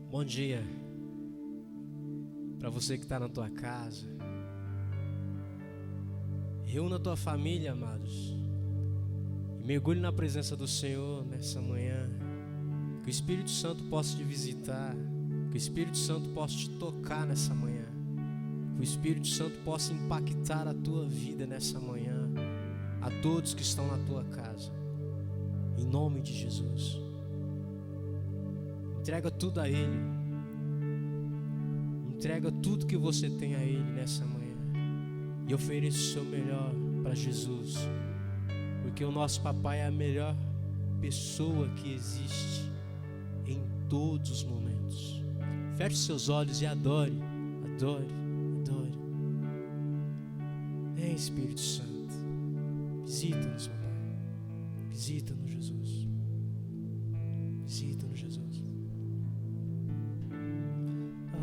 Bom dia para você que está na tua casa. Reúna a tua família, amados, e mergulhe na presença do Senhor nessa manhã. Que o Espírito Santo possa te visitar, que o Espírito Santo possa te tocar nessa manhã, que o Espírito Santo possa impactar a tua vida nessa manhã, a todos que estão na tua casa, em nome de Jesus. Entrega tudo a Ele. Entrega tudo que você tem a Ele nessa manhã. E ofereça o seu melhor para Jesus. Porque o nosso papai é a melhor pessoa que existe em todos os momentos. Feche seus olhos e adore, adore, adore. Vem, Espírito Santo. Visita-nos, papai. Visita-nos, Jesus. Visita-nos, Jesus.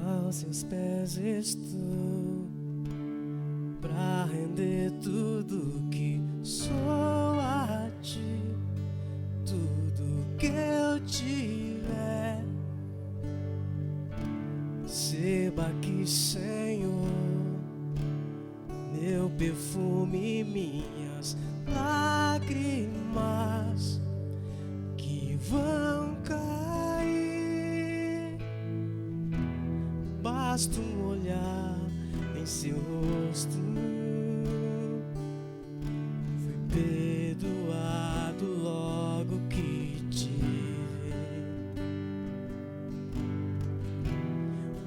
Aos seus pés estou, pra render tudo que sou a ti, tudo que eu tiver. Seba que, Senhor, meu perfume e minhas lágrimas que vão cair. Basta um olhar em seu rosto, fui perdoado logo que te vi.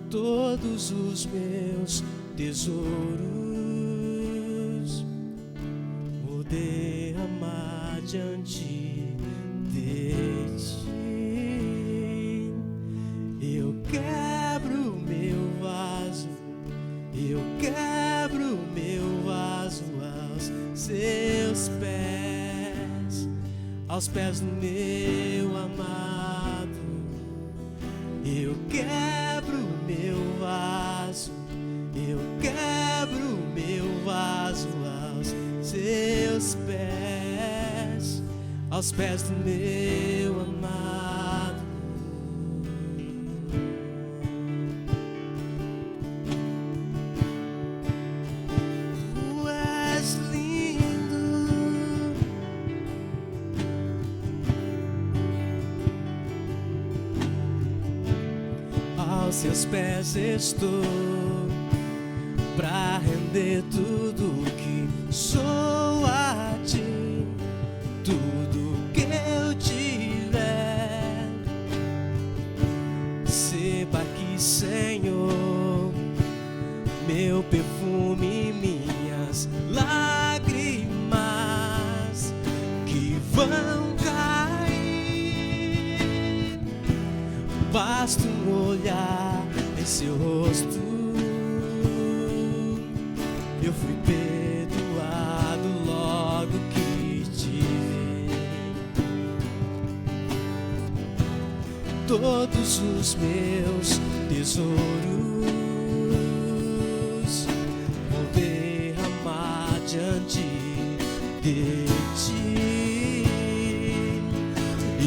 Todos os meus tesouros vou derramar diante de ti. Eu quebro meu vaso, eu quebro meu vaso aos seus pés, aos pés do meu amado. Eu quebro meu vaso, eu quebro meu vaso aos seus pés, aos pés do meu amado. Tu és lindo, aos seus pés estou, pra render tudo que sou a ti, tudo que eu tiver. Seba que, Senhor, meu perfume e minhas lágrimas que vão cair. Basta um olhar em seu rosto, eu fui perdoado logo que te vi. Todos os meus tesouros vou derramar diante de ti.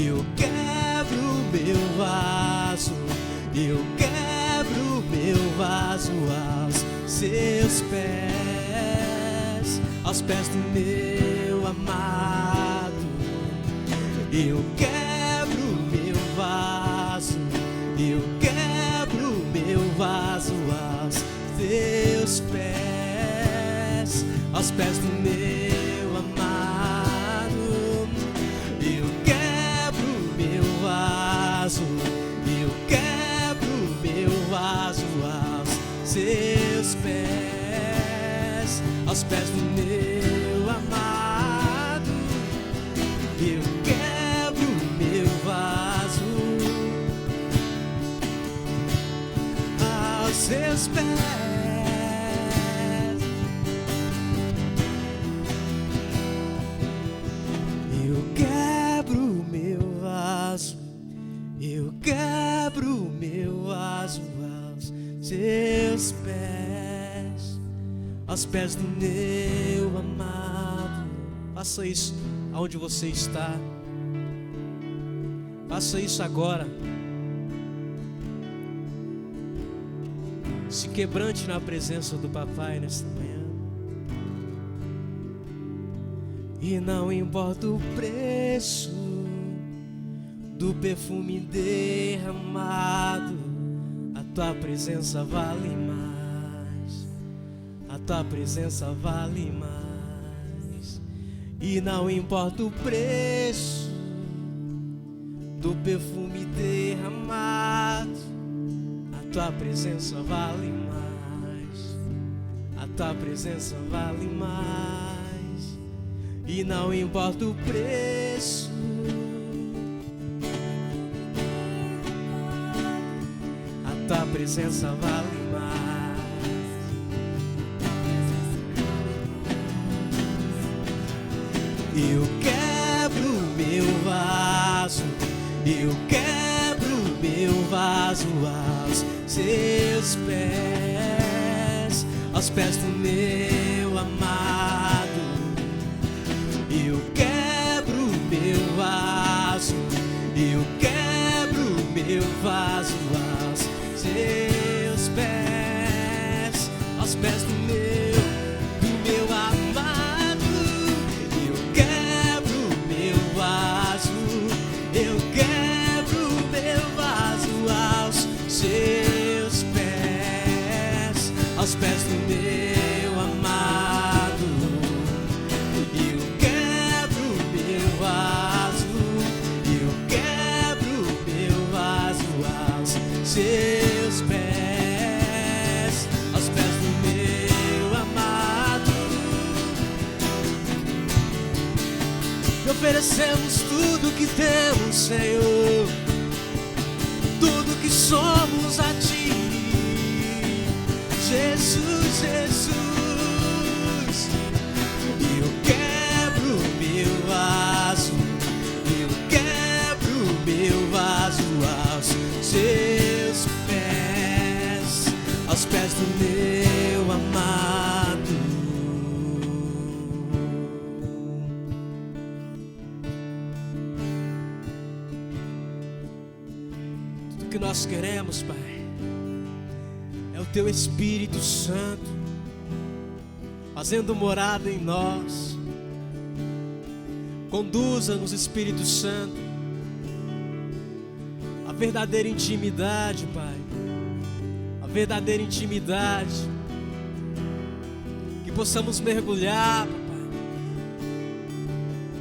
Eu quebro meu vaso, eu quebro meu vaso aos seus pés, aos pés do meu amado. Eu quebro meu vaso, eu quebro meu vaso aos teus pés, aos pés do meu amado. Eu quebro meu vaso, eu quebro meu vaso aos seus pés, aos pés do meu amado. Eu quebro meu vaso aos seus pés. Eu quebro meu vaso, eu quebro meu vaso aos seus pés, aos pés do meu amado. Faça isso aonde você está. Faça isso agora. Se quebrante na presença do Papai nesta manhã. E não importa o preço do perfume derramado, a tua presença vale mais. A tua presença vale mais. E não importa o preço do perfume derramado, a tua presença vale mais. A tua presença vale mais. E não importa o preço, a tua presença vale mais. Eu quebro meu vaso, eu quebro meu vaso aos seus pés, aos pés do meu amado. Eu quebro meu vaso, eu quebro meu vaso aos seus pés, aos pés do meu amado. Eu quebro meu vaso, eu quebro meu vaso aos seus pés, aos pés do meu amado. Seus pés, aos pés do meu amado. E oferecemos tudo que temos, Senhor, tudo que somos a Ti, Jesus, Jesus. Eu quebro meu vaso, eu quebro meu vaso aos seus pés, aos pés do meu amado. Tudo que nós queremos, Pai, é o Teu Espírito Santo fazendo morada em nós. Conduza-nos, Espírito Santo, a verdadeira intimidade, Pai, a verdadeira intimidade, que possamos mergulhar,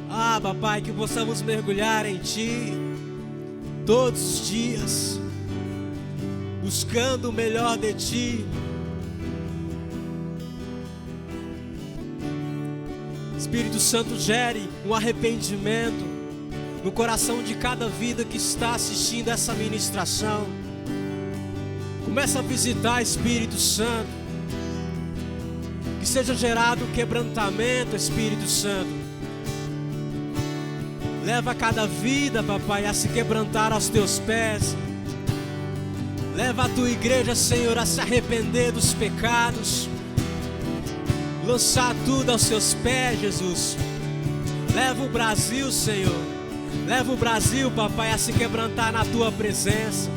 Papai. Papai, que possamos mergulhar em Ti todos os dias, buscando o melhor de Ti. Espírito Santo, gere um arrependimento no coração de cada vida que está assistindo essa ministração. Começa a visitar, Espírito Santo. Que seja gerado quebrantamento, Espírito Santo. Leva cada vida, Papai, a se quebrantar aos Teus pés. Leva a Tua igreja, Senhor, a se arrepender dos pecados. Lançar tudo aos Seus pés, Jesus. Leva o Brasil, Senhor. Leva o Brasil, Papai, a se quebrantar na Tua presença.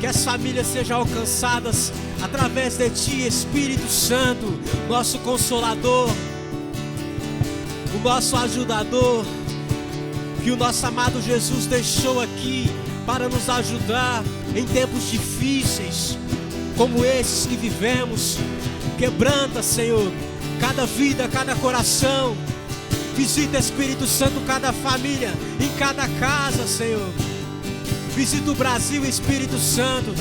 Que as famílias sejam alcançadas através de Ti, Espírito Santo, nosso Consolador, o nosso ajudador, que o nosso amado Jesus deixou aqui para nos ajudar em tempos difíceis, como esses que vivemos. Quebranta, Senhor, cada vida, cada coração. Visita, Espírito Santo, cada família, em cada casa, Senhor. Visita o Brasil, Espírito Santo.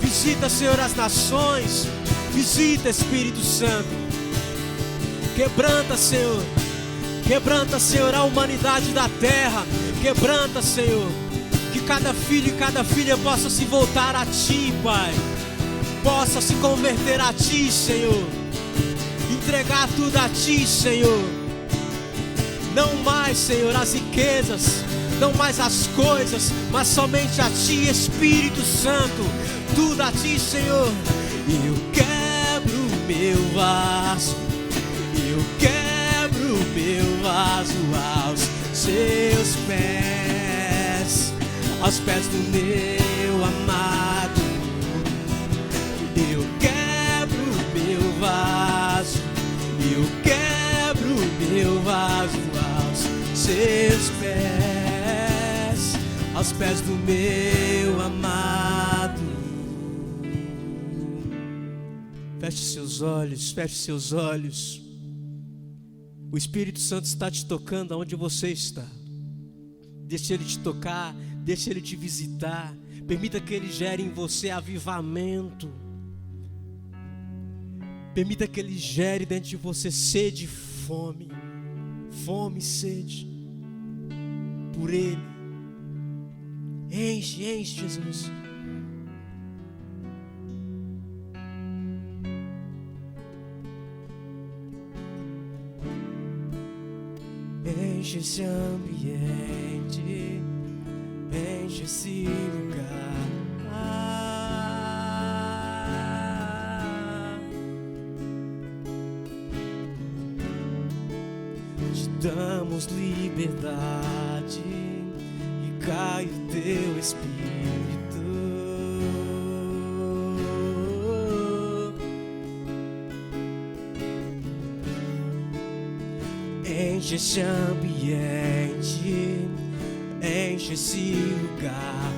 Visita, Senhor, as nações. Visita, Espírito Santo. Quebranta, Senhor. Quebranta, Senhor, a humanidade da terra. Quebranta, Senhor, que cada filho e cada filha possa se voltar a Ti, Pai. Possa se converter a Ti, Senhor. Entregar tudo a Ti, Senhor. Não mais, Senhor, as riquezas, não mais as coisas, mas somente a Ti, Espírito Santo. Tudo a Ti, Senhor. Eu quebro meu vaso, eu quebro meu vaso aos Seus pés, aos pés do meu amado. Eu quebro meu vaso aos seus pés, aos pés do meu amado. Feche seus olhos, feche seus olhos. O Espírito Santo está te tocando aonde você está. Deixa Ele te tocar, deixa Ele te visitar. Permita que Ele gere em você avivamento. Permita que Ele gere dentro de você sede e fome. Fome e sede por Ele. Enche, enche, Jesus. Enche esse ambiente, enche esse lugar. Te damos liberdade e cai o teu Espírito. Enche esse ambiente, enche esse lugar.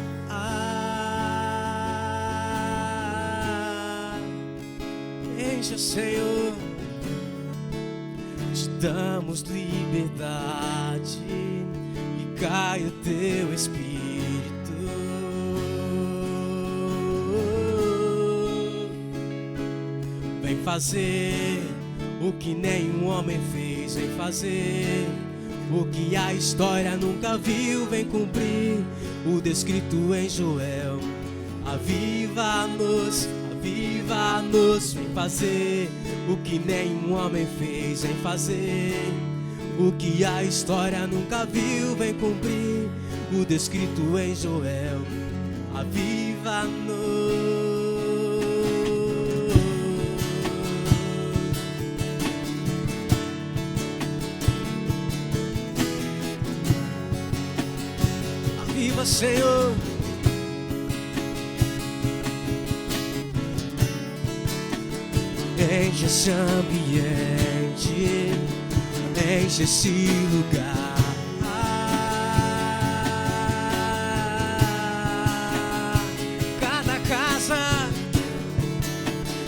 Enche, Senhor. Te damos liberdade e cai o teu Espírito. Vem fazer o que nenhum homem fez, vem fazer o que a história nunca viu, vem cumprir o descrito em Joel. Aviva-nos, aviva-nos, vem fazer o que nenhum homem fez, vem fazer o que a história nunca viu, vem cumprir o descrito em Joel. Aviva-nos. Aviva, Senhor. Enche esse ambiente, enche esse lugar. Cada casa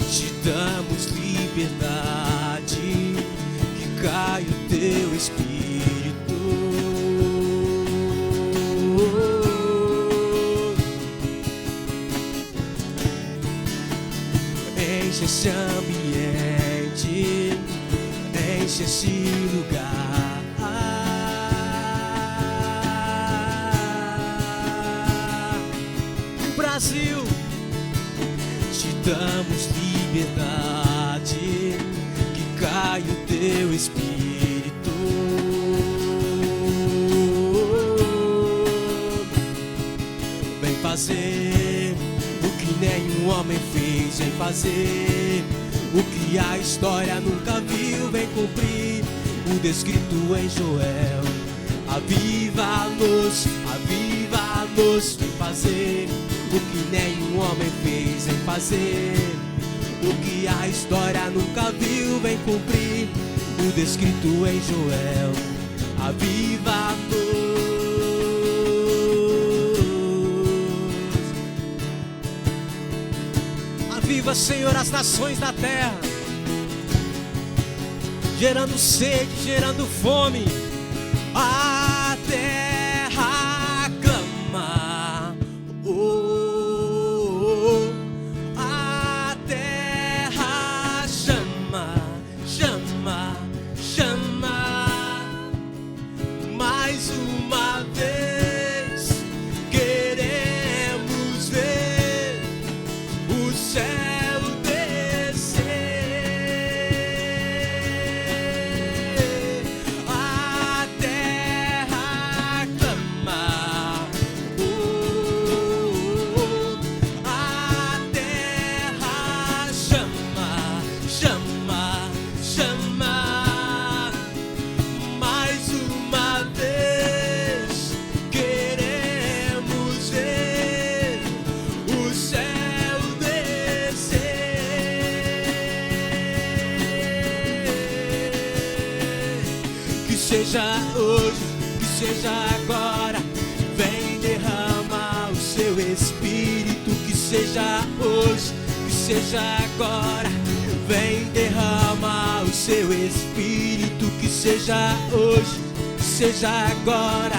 te damos liberdade, que cai o teu Espírito. Enche esse ambiente, enche esse lugar. O Brasil, te damos liberdade, que cai o teu Espírito. Vem fazer o que nenhum homem fez, vem fazer o que a história nunca viu, vem cumprir o descrito em Joel. Aviva-nos, aviva-nos, vem fazer o que nenhum homem fez, vem fazer o que a história nunca viu, vem cumprir o descrito em Joel. Aviva-nos. Aviva, Senhor, as nações da terra, gerando sede, gerando fome. A terra clama, oh, a terra chama, chama, chama. Mais uma vez queremos ver o céu descer. A terra seja hoje, que seja agora. Vem derramar o seu Espírito, que seja hoje, que seja agora. Vem derramar o seu Espírito, que seja hoje, que seja agora.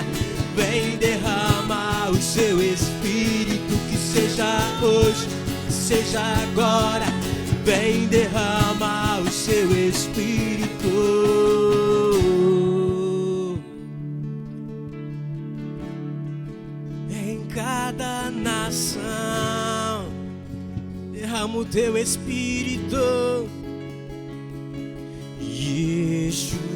Vem derramar o seu Espírito, que seja hoje, que seja agora. Vem derramar o seu Espírito em cada nação. Derrama o teu Espírito, Yeshua.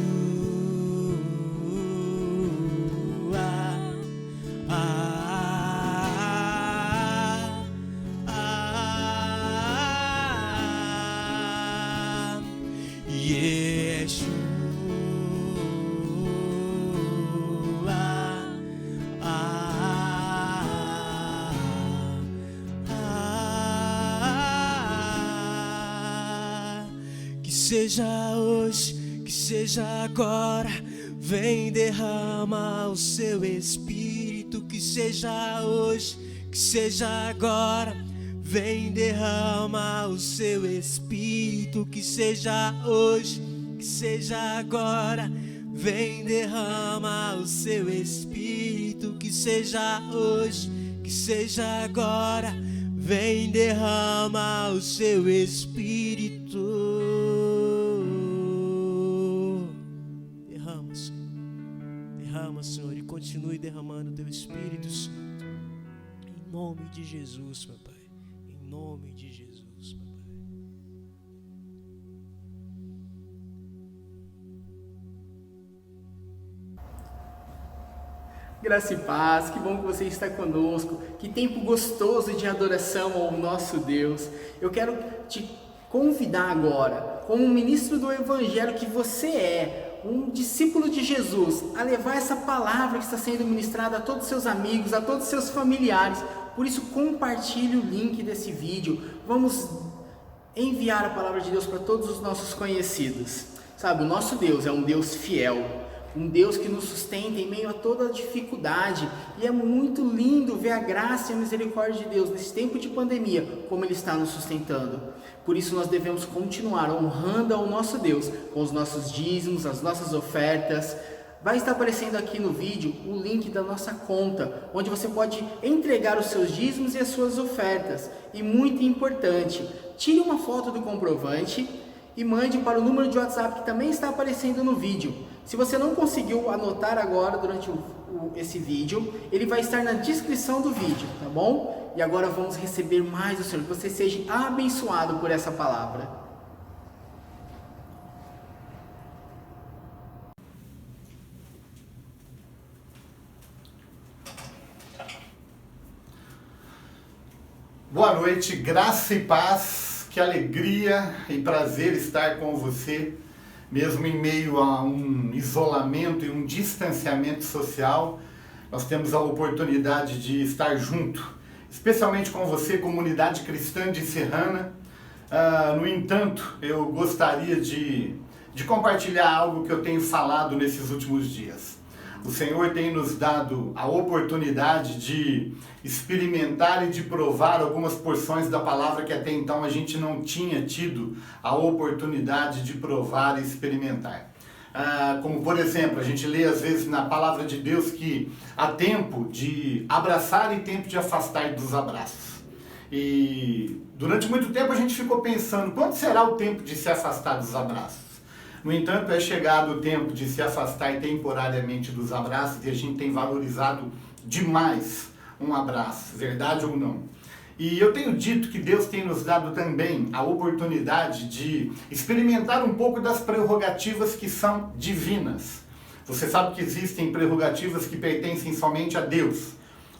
Que seja hoje, que seja agora. Vem derramar o seu Espírito, que seja hoje, que seja agora. Vem derramar o seu Espírito, que seja hoje, que seja agora. Vem derramar o seu Espírito, que seja hoje, que seja agora. Vem derramar o seu Espírito. Derrama, Senhor. Derrama, Senhor, e continue derramando o teu Espírito Santo. Em nome de Jesus, meu Pai. Em nome de Jesus, papai. Graça e paz, que bom que você está conosco. Que tempo gostoso de adoração ao nosso Deus. Eu quero te convidar agora, como ministro do Evangelho que você é, um discípulo de Jesus, a levar essa palavra que está sendo ministrada a todos os seus amigos, a todos os seus familiares. Por isso, compartilhe o link desse vídeo. Vamos enviar a palavra de Deus para todos os nossos conhecidos. Sabe, o nosso Deus é um Deus fiel, um Deus que nos sustenta em meio a toda a dificuldade. E é muito lindo ver a graça e a misericórdia de Deus nesse tempo de pandemia, como Ele está nos sustentando. Por isso nós devemos continuar honrando ao nosso Deus com os nossos dízimos, as nossas ofertas. Vai estar aparecendo aqui no vídeo o link da nossa conta, onde você pode entregar os seus dízimos e as suas ofertas. E muito importante, tire uma foto do comprovante e mande para o número de WhatsApp que também está aparecendo no vídeo. Se você não conseguiu anotar agora durante esse vídeo, ele vai estar na descrição do vídeo, tá bom? E agora vamos receber mais do Senhor, que você seja abençoado por essa palavra. Boa noite, graça e paz, que alegria e prazer estar com você, mesmo em meio a um isolamento e um distanciamento social. Nós temos a oportunidade de estar junto, especialmente com você, comunidade cristã de Serrana. No entanto, eu gostaria de compartilhar algo que eu tenho falado nesses últimos dias. O Senhor tem nos dado a oportunidade de experimentar e de provar algumas porções da palavra que até então a gente não tinha tido a oportunidade de provar e experimentar. Como por exemplo, a gente lê às vezes na palavra de Deus que há tempo de abraçar e tempo de afastar dos abraços. E durante muito tempo a gente ficou pensando, quando será o tempo de se afastar dos abraços? No entanto, é chegado o tempo de se afastar temporariamente dos abraços e a gente tem valorizado demais um abraço, verdade ou não? E eu tenho dito que Deus tem nos dado também a oportunidade de experimentar um pouco das prerrogativas que são divinas. Você sabe que existem prerrogativas que pertencem somente a Deus.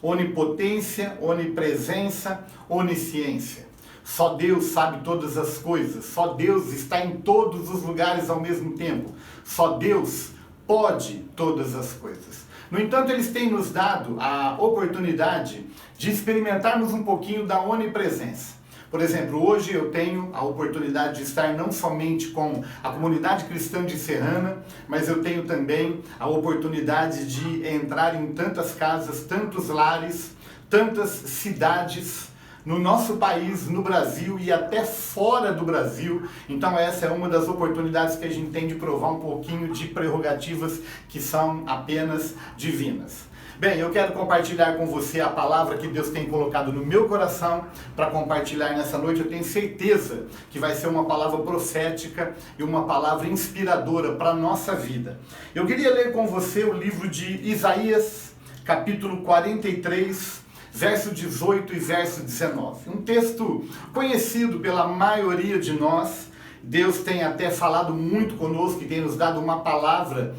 Onipotência, onipresença, onisciência. Só Deus sabe todas as coisas, só Deus está em todos os lugares ao mesmo tempo, só Deus pode todas as coisas. No entanto, eles têm nos dado a oportunidade de experimentarmos um pouquinho da onipresença. Por exemplo, hoje eu tenho a oportunidade de estar não somente com a comunidade cristã de Serrana, mas eu tenho também a oportunidade de entrar em tantas casas, tantos lares, tantas cidades no nosso país, no Brasil e até fora do Brasil. Então essa é uma das oportunidades que a gente tem de provar um pouquinho de prerrogativas que são apenas divinas. Bem, eu quero compartilhar com você a palavra que Deus tem colocado no meu coração para compartilhar nessa noite. Eu tenho certeza que vai ser uma palavra profética e uma palavra inspiradora para a nossa vida. Eu queria ler com você o livro de Isaías, capítulo 43, verso 18 e verso 19. Um texto conhecido pela maioria de nós. Deus tem até falado muito conosco e tem nos dado uma palavra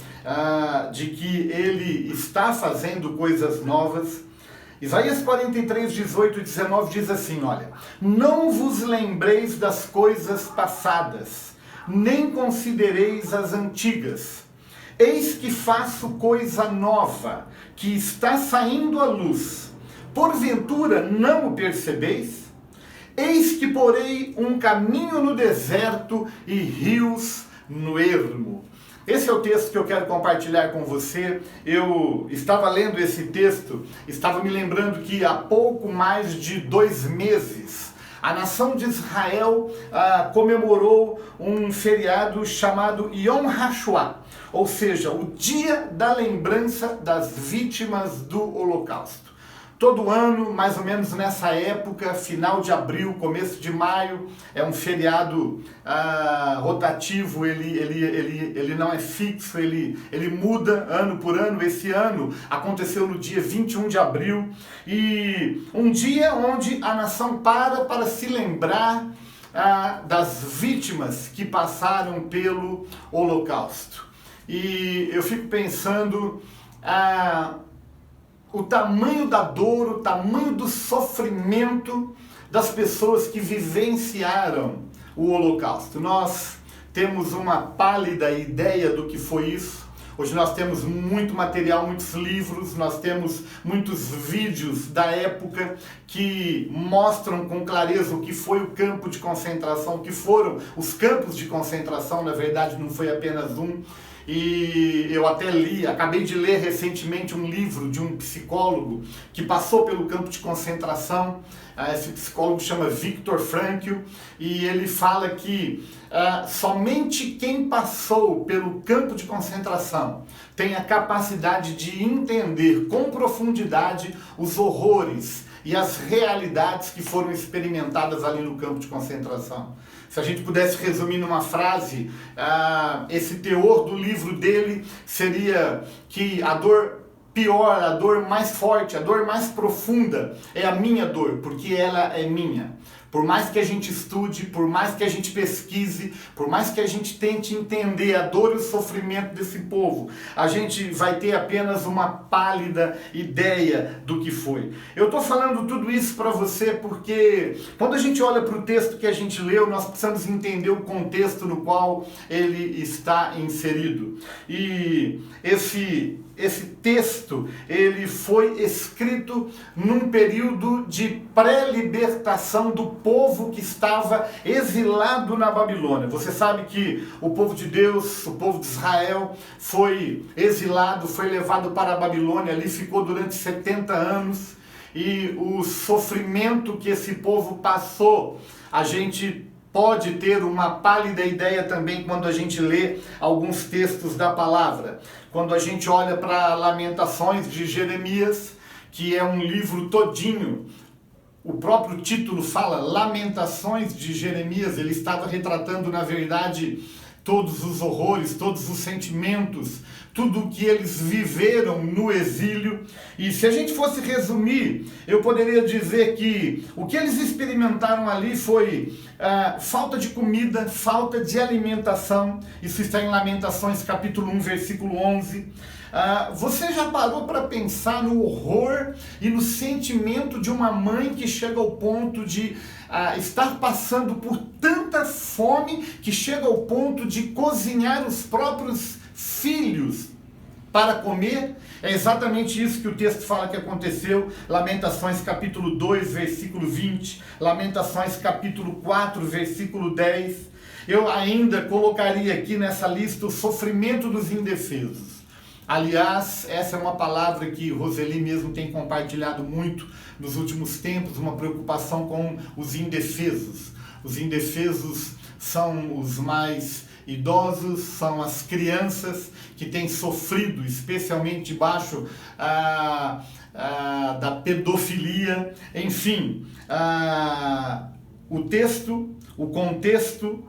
de que Ele está fazendo coisas novas. Isaías 43, 18 e 19 diz assim, olha: não vos lembreis das coisas passadas, nem considereis as antigas. Eis que faço coisa nova, que está saindo à luz. Porventura não o percebeis? Eis que porei um caminho no deserto e rios no ermo. Esse é o texto que eu quero compartilhar com você. Eu estava lendo esse texto, estava me lembrando que há pouco mais de 2 meses, a nação de Israel comemorou um feriado chamado Yom HaShoah, ou seja, o dia da lembrança das vítimas do Holocausto. Todo ano, mais ou menos nessa época, final de abril, começo de maio, é um feriado rotativo, ele não é fixo, ele muda ano por ano. Esse ano aconteceu no dia 21 de abril, e um dia onde a nação para se lembrar das vítimas que passaram pelo Holocausto. E eu fico pensando o tamanho da dor, o tamanho do sofrimento das pessoas que vivenciaram o Holocausto. Nós temos uma pálida ideia do que foi isso. Hoje nós temos muito material, muitos livros, nós temos muitos vídeos da época que mostram com clareza o que foi o campo de concentração, o que foram os campos de concentração. Na verdade, não foi apenas um. E eu até acabei de ler recentemente um livro de um psicólogo que passou pelo campo de concentração. Esse psicólogo chama Viktor Frankl, e ele fala que somente quem passou pelo campo de concentração tem a capacidade de entender com profundidade os horrores e as realidades que foram experimentadas ali no campo de concentração. Se a gente pudesse resumir numa frase, esse teor do livro dele seria que a dor pior, a dor mais forte, a dor mais profunda é a minha dor, porque ela é minha. Por mais que a gente estude, por mais que a gente pesquise, por mais que a gente tente entender a dor e o sofrimento desse povo, a gente vai ter apenas uma pálida ideia do que foi. Eu estou falando tudo isso para você porque quando a gente olha para o texto que a gente leu, nós precisamos entender o contexto no qual ele está inserido. E esse texto, ele foi escrito num período de pré-libertação do povo que estava exilado na Babilônia. Você sabe que o povo de Deus, o povo de Israel, foi exilado, foi levado para a Babilônia, ali ficou durante 70 anos, e o sofrimento que esse povo passou, a gente pode ter uma pálida ideia também quando a gente lê alguns textos da palavra. Quando a gente olha para Lamentações de Jeremias, que é um livro todinho, o próprio título fala Lamentações de Jeremias, ele estava retratando, na verdade, todos os horrores, todos os sentimentos, tudo o que eles viveram no exílio. E se a gente fosse resumir, eu poderia dizer que o que eles experimentaram ali foi falta de comida, falta de alimentação. Isso está em Lamentações capítulo 1, versículo 11. Você já parou para pensar no horror e no sentimento de uma mãe que chega ao ponto de estar passando por tanta fome que chega ao ponto de cozinhar os próprios filhos para comer? É exatamente isso que o texto fala que aconteceu. Lamentações capítulo 2, versículo 20. Lamentações capítulo 4, versículo 10. Eu ainda colocaria aqui nessa lista o sofrimento dos indefesos. Aliás, essa é uma palavra que Roseli mesmo tem compartilhado muito nos últimos tempos, uma preocupação com os indefesos. Os indefesos são os mais idosos, são as crianças que têm sofrido, especialmente debaixo da pedofilia. Enfim, o contexto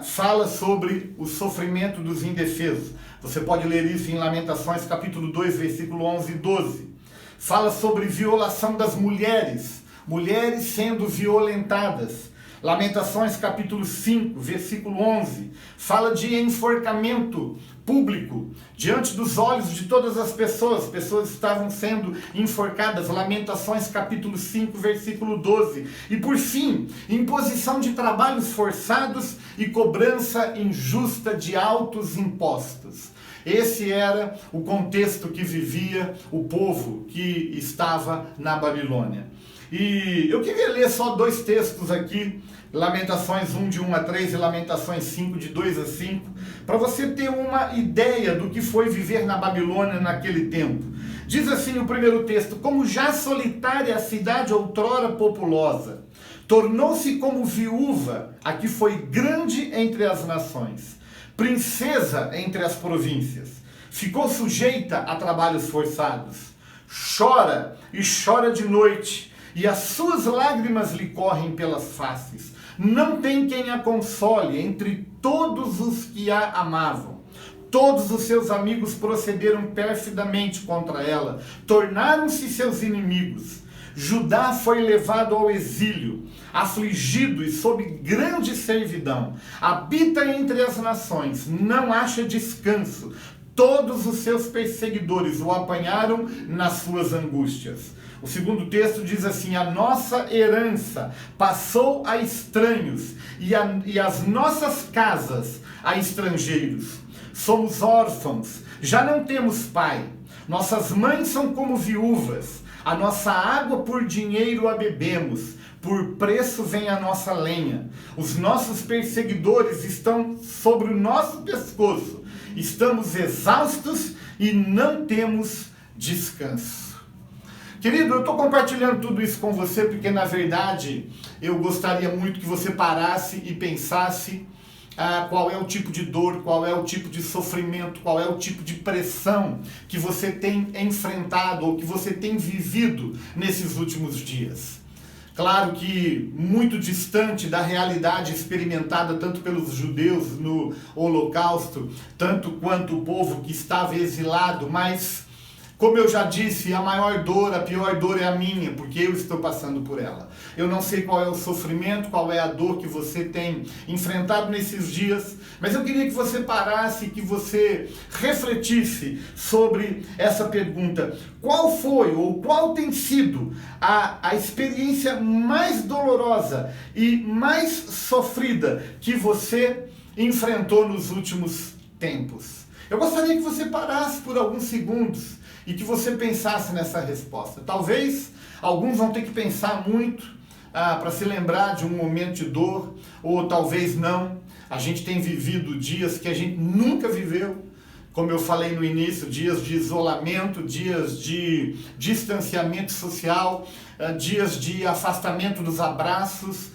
fala sobre o sofrimento dos indefesos. Você pode ler isso em Lamentações capítulo 2, versículo 11 e 12. Fala sobre violação das mulheres, mulheres sendo violentadas. Lamentações capítulo 5, versículo 11, fala de enforcamento público, diante dos olhos de todas as pessoas estavam sendo enforcadas. Lamentações capítulo 5, versículo 12. E por fim, imposição de trabalhos forçados e cobrança injusta de altos impostos. Esse era o contexto que vivia o povo que estava na Babilônia. E eu queria ler só 2 textos aqui, Lamentações 1, de 1 a 3 e Lamentações 5, de 2 a 5, para você ter uma ideia do que foi viver na Babilônia naquele tempo. Diz assim o primeiro texto: como já solitária a cidade outrora populosa, tornou-se como viúva a que foi grande entre as nações, princesa entre as províncias, ficou sujeita a trabalhos forçados, chora e chora de noite, e as suas lágrimas lhe correm pelas faces. Não tem quem a console entre todos os que a amavam. Todos os seus amigos procederam perfidamente contra ela, tornaram-se seus inimigos. Judá foi levado ao exílio, afligido e sob grande servidão. Habita entre as nações, não acha descanso. Todos os seus perseguidores o apanharam nas suas angústias. O segundo texto diz assim: a nossa herança passou a estranhos e as nossas casas a estrangeiros. Somos órfãos, já não temos pai. Nossas mães são como viúvas. A nossa água por dinheiro a bebemos. Por preço vem a nossa lenha. Os nossos perseguidores estão sobre o nosso pescoço. Estamos exaustos e não temos descanso. Querido, eu estou compartilhando tudo isso com você porque, na verdade, eu gostaria muito que você parasse e pensasse qual é o tipo de dor, qual é o tipo de sofrimento, qual é o tipo de pressão que você tem enfrentado ou que você tem vivido nesses últimos dias. Claro que muito distante da realidade experimentada tanto pelos judeus no Holocausto, tanto quanto o povo que estava exilado, mas, como eu já disse, a maior dor, a pior dor é a minha, porque eu estou passando por ela. Eu não sei qual é o sofrimento, qual é a dor que você tem enfrentado nesses dias, mas eu queria que você parasse, que você refletisse sobre essa pergunta. Qual foi ou qual tem sido a experiência mais dolorosa e mais sofrida que você enfrentou nos últimos tempos? Eu gostaria que você parasse por alguns segundos e que você pensasse nessa resposta. Talvez alguns vão ter que pensar muito para se lembrar de um momento de dor, ou talvez não. A gente tem vivido dias que a gente nunca viveu, como eu falei no início, dias de isolamento, dias de distanciamento social, dias de afastamento dos abraços,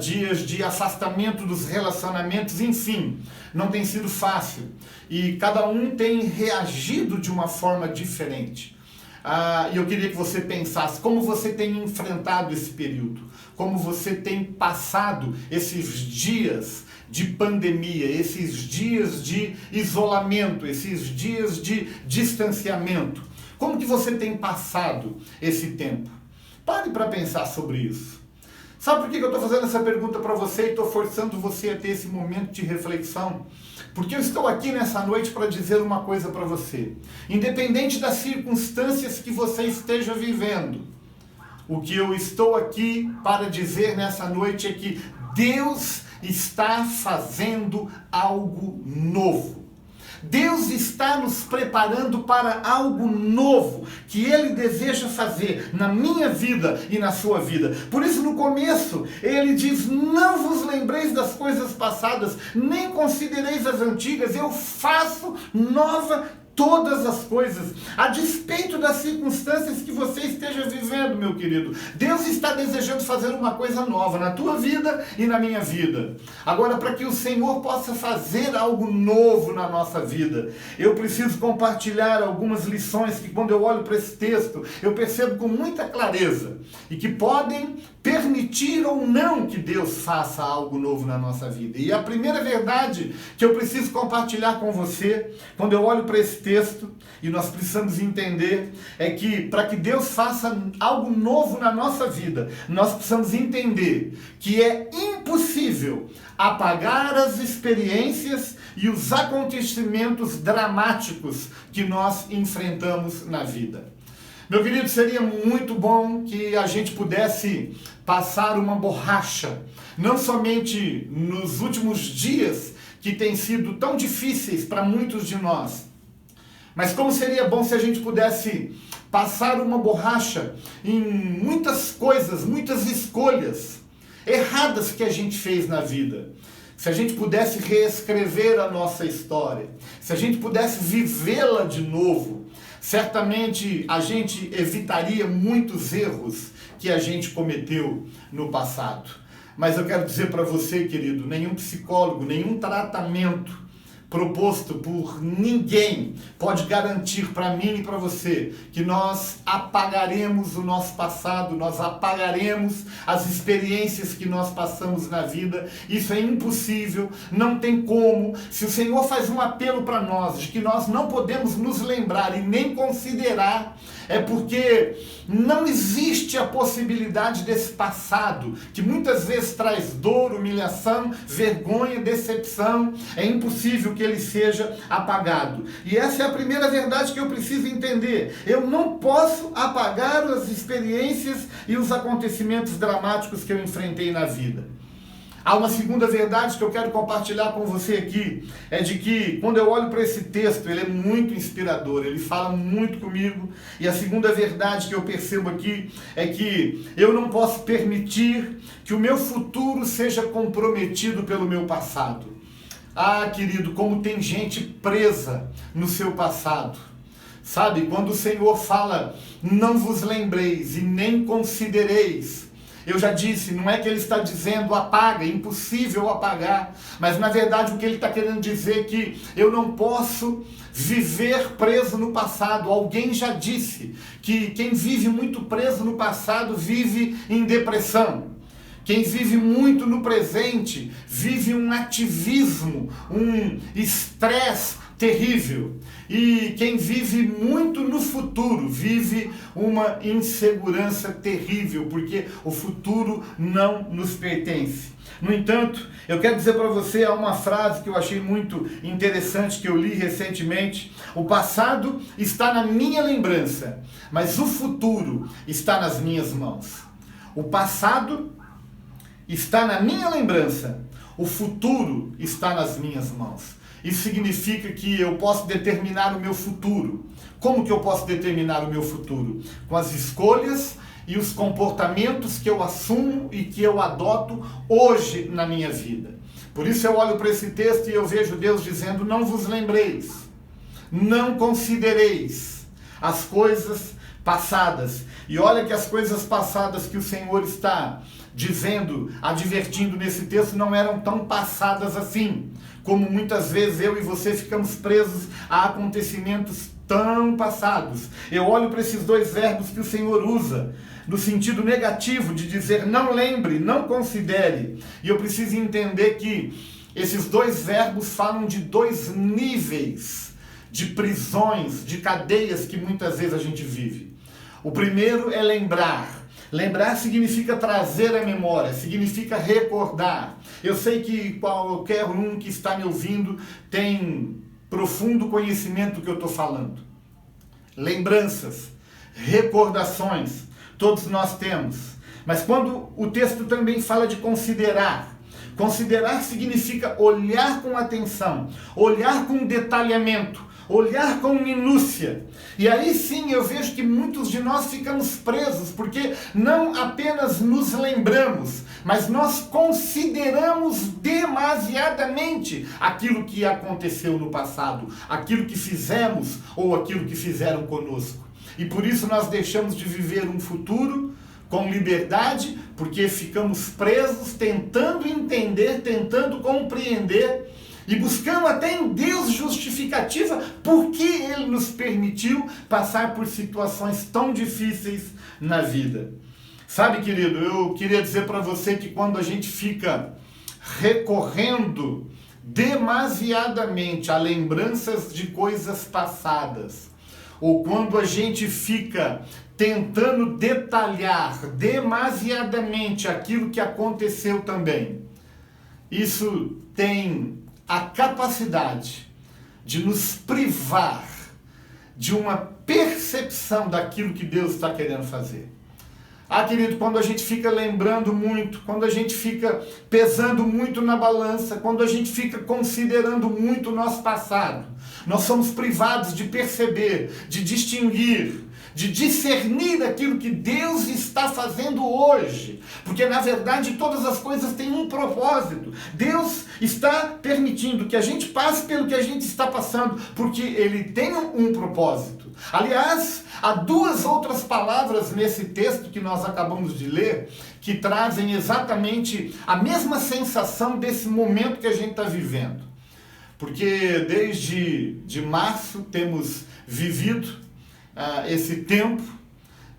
dias de afastamento dos relacionamentos, enfim, não tem sido fácil. E cada um tem reagido de uma forma diferente. E eu queria que você pensasse como você tem enfrentado esse período, como você tem passado esses dias de pandemia, esses dias de isolamento, esses dias de distanciamento. Como que você tem passado esse tempo? Pare para pensar sobre isso. Sabe por que eu estou fazendo essa pergunta para você e estou forçando você a ter esse momento de reflexão? Porque eu estou aqui nessa noite para dizer uma coisa para você. Independente das circunstâncias que você esteja vivendo, o que eu estou aqui para dizer nessa noite é que Deus está fazendo algo novo. Deus está nos preparando para algo novo que Ele deseja fazer na minha vida e na sua vida. Por isso, no começo, Ele diz: não vos lembreis das coisas passadas, nem considereis as antigas, eu faço nova todas as coisas, a despeito das circunstâncias que você esteja vivendo, meu querido. Deus está desejando fazer uma coisa nova na tua vida e na minha vida. Agora, para que o Senhor possa fazer algo novo na nossa vida, eu preciso compartilhar algumas lições que, quando eu olho para esse texto, eu percebo com muita clareza e que podem permitir ou não que Deus faça algo novo na nossa vida. E a primeira verdade que eu preciso compartilhar com você, quando eu olho para esse texto, e nós precisamos entender, é que para que Deus faça algo novo na nossa vida, nós precisamos entender que é impossível apagar as experiências e os acontecimentos dramáticos que nós enfrentamos na vida. Meu querido, seria muito bom que a gente pudesse passar uma borracha, não somente nos últimos dias que têm sido tão difíceis para muitos de nós, mas como seria bom se a gente pudesse passar uma borracha em muitas coisas, muitas escolhas erradas que a gente fez na vida. Se a gente pudesse reescrever a nossa história, se a gente pudesse vivê-la de novo, certamente a gente evitaria muitos erros que a gente cometeu no passado. Mas eu quero dizer para você, querido, nenhum psicólogo, nenhum tratamento proposto por ninguém pode garantir para mim e para você que nós apagaremos o nosso passado, nós apagaremos as experiências que nós passamos na vida. Isso é impossível, não tem como. Se o Senhor faz um apelo para nós de que nós não podemos nos lembrar e nem considerar, é porque não existe a possibilidade desse passado, que muitas vezes traz dor, humilhação, vergonha, decepção. É impossível que ele seja apagado. E essa é a primeira verdade que eu preciso entender. Eu não posso apagar as experiências e os acontecimentos dramáticos que eu enfrentei na vida. Há uma segunda verdade que eu quero compartilhar com você aqui, é de que quando eu olho para esse texto, ele é muito inspirador, ele fala muito comigo, e a segunda verdade que eu percebo aqui é que eu não posso permitir que o meu futuro seja comprometido pelo meu passado. Ah, querido, como tem gente presa no seu passado. Sabe, quando o Senhor fala, não vos lembreis e nem considereis, eu já disse, não é que ele está dizendo apaga, é impossível apagar, mas na verdade o que ele está querendo dizer é que eu não posso viver preso no passado. Alguém já disse que quem vive muito preso no passado vive em depressão. Quem vive muito no presente vive um ativismo, um estresse terrível. E quem vive muito no futuro vive uma insegurança terrível, porque o futuro não nos pertence. No entanto, eu quero dizer para você, há uma frase que eu achei muito interessante, que eu li recentemente: o passado está na minha lembrança, mas o futuro está nas minhas mãos. O passado está na minha lembrança, o futuro está nas minhas mãos. Isso significa que eu posso determinar o meu futuro. Como que eu posso determinar o meu futuro? Com as escolhas e os comportamentos que eu assumo e que eu adoto hoje na minha vida. Por isso eu olho para esse texto e eu vejo Deus dizendo, não vos lembreis, não considereis as coisas passadas. E olha que as coisas passadas que o Senhor está dizendo, advertindo nesse texto, não eram tão passadas assim, como muitas vezes eu e você ficamos presos a acontecimentos tão passados. Eu olho para esses dois verbos que o Senhor usa, no sentido negativo de dizer não lembre, não considere. E eu preciso entender que esses dois verbos falam de dois níveis de prisões, de cadeias que muitas vezes a gente vive. O primeiro é lembrar. Lembrar significa trazer à memória, significa recordar. Eu sei que qualquer um que está me ouvindo tem profundo conhecimento do que eu estou falando. Lembranças, recordações, todos nós temos. Mas quando o texto também fala de considerar, Considerar significa olhar com atenção, olhar com detalhamento, olhar com minúcia. E aí sim eu vejo que muitos de nós ficamos presos, porque não apenas nos lembramos, mas nós consideramos demasiadamente aquilo que aconteceu no passado, aquilo que fizemos ou aquilo que fizeram conosco. E por isso nós deixamos de viver um futuro com liberdade, porque ficamos presos tentando entender, tentando compreender e buscando até em Deus justificativa por que Ele nos permitiu passar por situações tão difíceis na vida. Sabe, querido, eu queria dizer para você que quando a gente fica recorrendo demasiadamente a lembranças de coisas passadas, ou quando a gente fica tentando detalhar demasiadamente aquilo que aconteceu também, isso tem a capacidade de nos privar de uma percepção daquilo que Deus está querendo fazer. Ah, querido, quando a gente fica lembrando muito, quando a gente fica pesando muito na balança, quando a gente fica considerando muito o nosso passado, nós somos privados de perceber, de distinguir, de discernir aquilo que Deus está fazendo hoje. Porque, na verdade, todas as coisas têm um propósito. Deus está permitindo que a gente passe pelo que a gente está passando, porque Ele tem um propósito. Aliás, há duas outras palavras nesse texto que nós acabamos de ler, que trazem exatamente a mesma sensação desse momento que a gente está vivendo. Porque desde março temos vivido esse tempo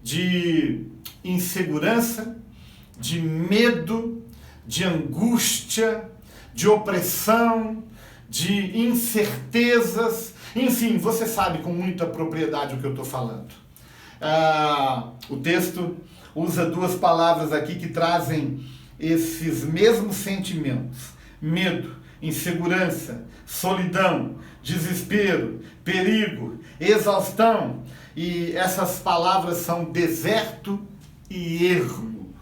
de insegurança, de medo, de angústia, de opressão, de incertezas. Enfim, você sabe com muita propriedade o que eu estou falando. O texto usa duas palavras aqui que trazem esses mesmos sentimentos: medo, insegurança, solidão, desespero, perigo, exaustão. E essas palavras são deserto e ermo.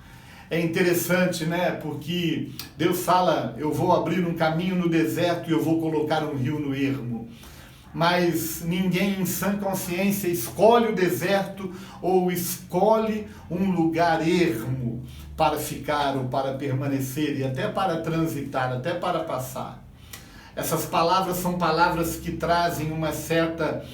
É interessante, né? Porque Deus fala: eu vou abrir um caminho no deserto e eu vou colocar um rio no ermo. Mas ninguém em sã consciência escolhe o deserto ou escolhe um lugar ermo para ficar ou para permanecer e até para transitar, até para passar. Essas palavras são palavras que trazem uma certa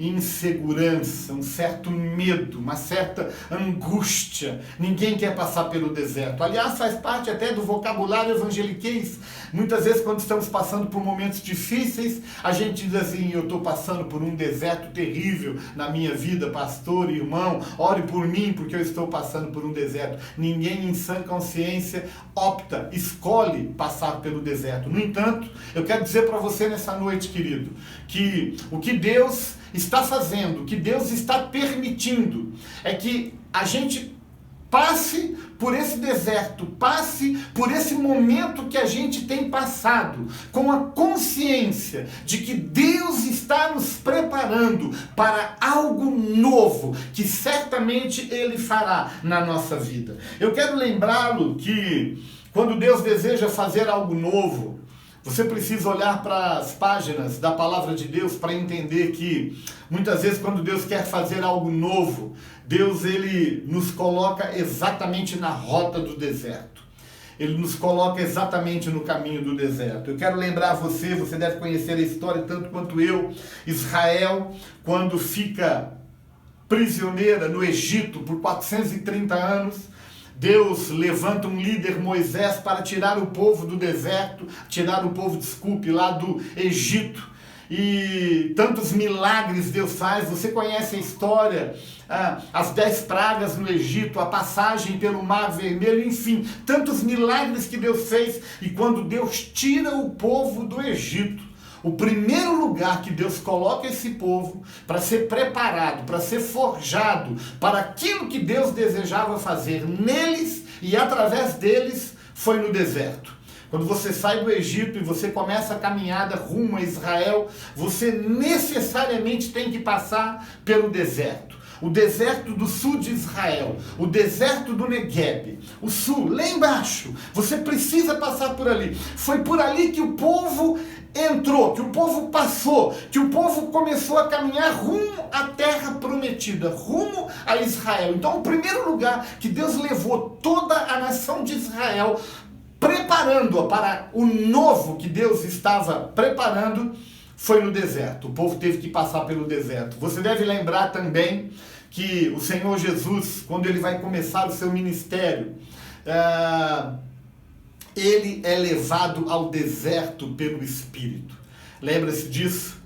insegurança, um certo medo, uma certa angústia. Ninguém quer passar pelo deserto. Aliás, faz parte até do vocabulário evangeliquez. Muitas vezes, quando estamos passando por momentos difíceis, a gente diz assim: eu estou passando por um deserto terrível na minha vida, pastor, irmão, ore por mim porque eu estou passando por um deserto. Ninguém em sã consciência opta, escolhe passar pelo deserto. No entanto, eu quero dizer para você nessa noite, querido, que o que Deus está fazendo, o que Deus está permitindo, é que a gente passe por esse deserto, passe por esse momento que a gente tem passado, com a consciência de que Deus está nos preparando para algo novo, que certamente Ele fará na nossa vida. Eu quero lembrá-lo que quando Deus deseja fazer algo novo, você precisa olhar para as páginas da palavra de Deus para entender que muitas vezes quando Deus quer fazer algo novo, Deus ele nos coloca exatamente na rota do deserto. Ele nos coloca exatamente no caminho do deserto. Eu quero lembrar você deve conhecer a história tanto quanto eu. Israel, quando fica prisioneira no Egito por 430 anos, Deus levanta um líder, Moisés, para tirar o povo do deserto, lá do Egito. E tantos milagres Deus faz. Você conhece a história, as 10 pragas no Egito, a passagem pelo Mar Vermelho, enfim, tantos milagres que Deus fez. E quando Deus tira o povo do Egito, o primeiro lugar que Deus coloca esse povo para ser preparado, para ser forjado para aquilo que Deus desejava fazer neles e através deles, foi no deserto. Quando você sai do Egito e você começa a caminhada rumo a Israel, você necessariamente tem que passar pelo deserto. o deserto do sul de Israel, o deserto do Negueb, o sul, lá embaixo. Você precisa passar por ali. Foi por ali que o povo entrou, que o povo passou, que o povo começou a caminhar rumo à terra prometida, rumo a Israel. Então, o primeiro lugar que Deus levou toda a nação de Israel, preparando-a para o novo que Deus estava preparando, foi no deserto. O povo teve que passar pelo deserto. Você deve lembrar também que o Senhor Jesus, quando ele vai começar o seu ministério, ele é levado ao deserto pelo Espírito. Lembra-se disso?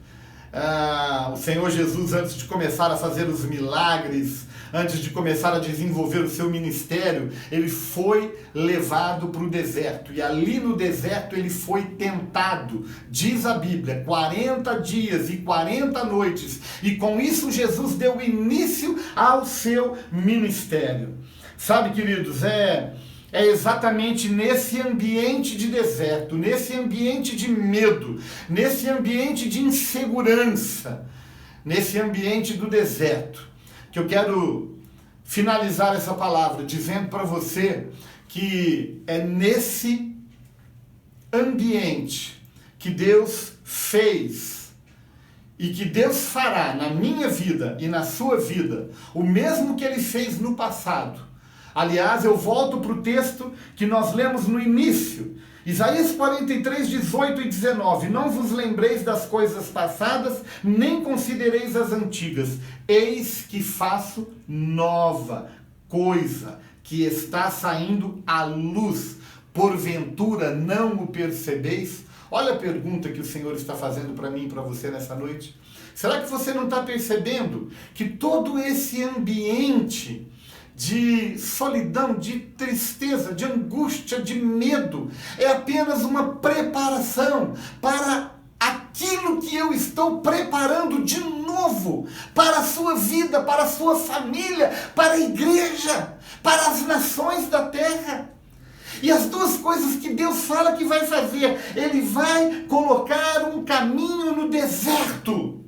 O Senhor Jesus, antes de começar a fazer os milagres, antes de começar a desenvolver o seu ministério, ele foi levado para o deserto. E ali no deserto ele foi tentado, diz a Bíblia, 40 dias e 40 noites. E com isso Jesus deu início ao seu ministério. Sabe, queridos, é exatamente nesse ambiente de deserto, nesse ambiente de medo, nesse ambiente de insegurança, nesse ambiente do deserto, que eu quero finalizar essa palavra dizendo para você que é nesse ambiente que Deus fez e que Deus fará na minha vida e na sua vida o mesmo que Ele fez no passado. Aliás, eu volto para o texto que nós lemos no início, Isaías 43, 18 e 19. Não vos lembreis das coisas passadas, nem considereis as antigas. Eis que faço nova coisa, que está saindo à luz. Porventura não o percebeis? Olha a pergunta que o Senhor está fazendo para mim e para você nessa noite. Será que você não está percebendo que todo esse ambiente de solidão, de tristeza, de angústia, de medo, é apenas uma preparação para aquilo que eu estou preparando de novo para a sua vida, para a sua família, para a igreja, para as nações da terra? E as duas coisas que Deus fala que vai fazer, Ele vai colocar um caminho no deserto.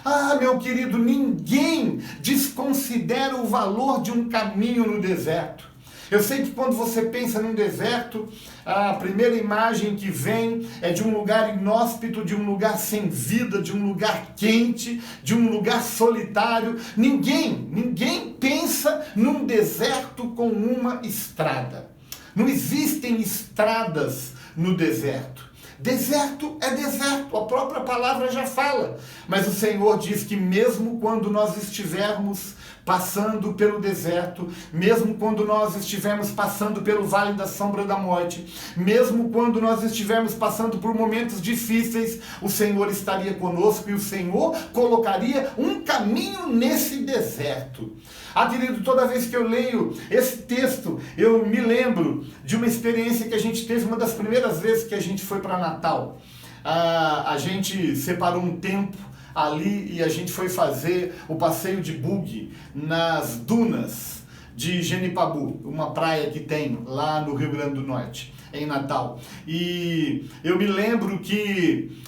Ah, meu querido, ninguém desconsidera o valor de um caminho no deserto. Eu sei que quando você pensa num deserto, a primeira imagem que vem é de um lugar inóspito, de um lugar sem vida, de um lugar quente, de um lugar solitário. Ninguém pensa num deserto com uma estrada. Não existem estradas no deserto. Deserto é deserto, a própria palavra já fala. Mas o Senhor diz que mesmo quando nós estivermos passando pelo deserto, mesmo quando nós estivermos passando pelo vale da sombra da morte, mesmo quando nós estivermos passando por momentos difíceis, o Senhor estaria conosco e o Senhor colocaria um caminho nesse deserto. Ah, querido, toda vez que eu leio esse texto, eu me lembro de uma experiência que a gente teve, uma das primeiras vezes que a gente foi para Natal. A gente separou um tempo ali e a gente foi fazer o passeio de buggy nas dunas de Genipabu, uma praia que tem lá no Rio Grande do Norte, em Natal. E eu me lembro que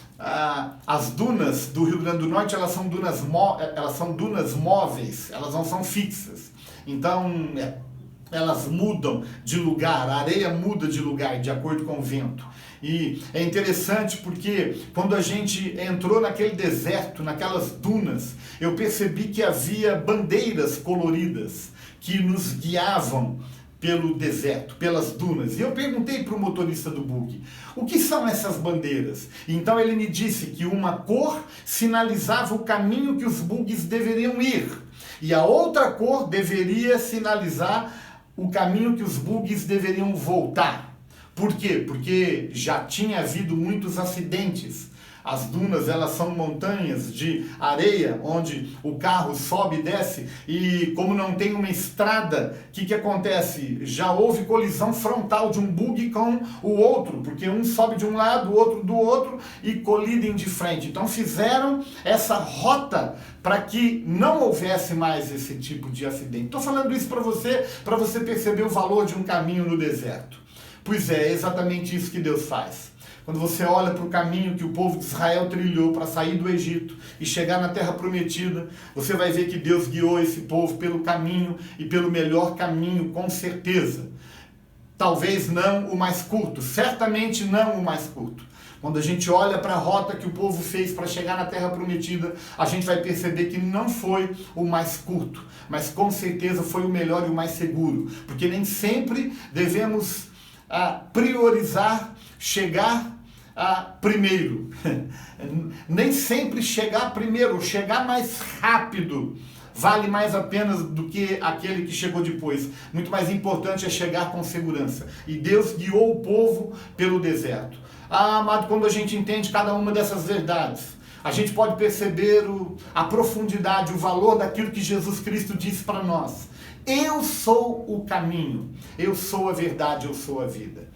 as dunas do Rio Grande do Norte, elas são dunas móveis, elas não são fixas. Então, elas mudam de lugar, a areia muda de lugar de acordo com o vento. E é interessante porque quando a gente entrou naquele deserto, naquelas dunas, eu percebi que havia bandeiras coloridas que nos guiavam pelo deserto, pelas dunas. E eu perguntei para o motorista do buggy, o que são essas bandeiras? Então ele me disse que uma cor sinalizava o caminho que os buggies deveriam ir, e a outra cor deveria sinalizar o caminho que os buggies deveriam voltar. Por quê? Porque já tinha havido muitos acidentes. As dunas, elas são montanhas de areia, onde o carro sobe e desce, e como não tem uma estrada, o que acontece? Já houve colisão frontal de um buggy com o outro, porque um sobe de um lado, o outro do outro, e colidem de frente. Então fizeram essa rota para que não houvesse mais esse tipo de acidente. Estou falando isso para você perceber o valor de um caminho no deserto. Pois é exatamente isso que Deus faz. quando você olha para o caminho que o povo de Israel trilhou para sair do Egito e chegar na Terra Prometida, você vai ver que Deus guiou esse povo pelo caminho e pelo melhor caminho, com certeza. Talvez não o mais curto, certamente não o mais curto. Quando a gente olha para a rota que o povo fez para chegar na Terra Prometida, a gente vai perceber que não foi o mais curto, mas com certeza foi o melhor e o mais seguro. Porque nem sempre devemos priorizar chegar primeiro. Nem sempre chegar primeiro, chegar mais rápido, vale mais a pena do que aquele que chegou depois. Muito mais importante é chegar com segurança. E Deus guiou o povo pelo deserto. Amado, quando a gente entende cada uma dessas verdades, a gente pode perceber a profundidade, o valor daquilo que Jesus Cristo disse para nós. Eu sou o caminho, eu sou a verdade, eu sou a vida.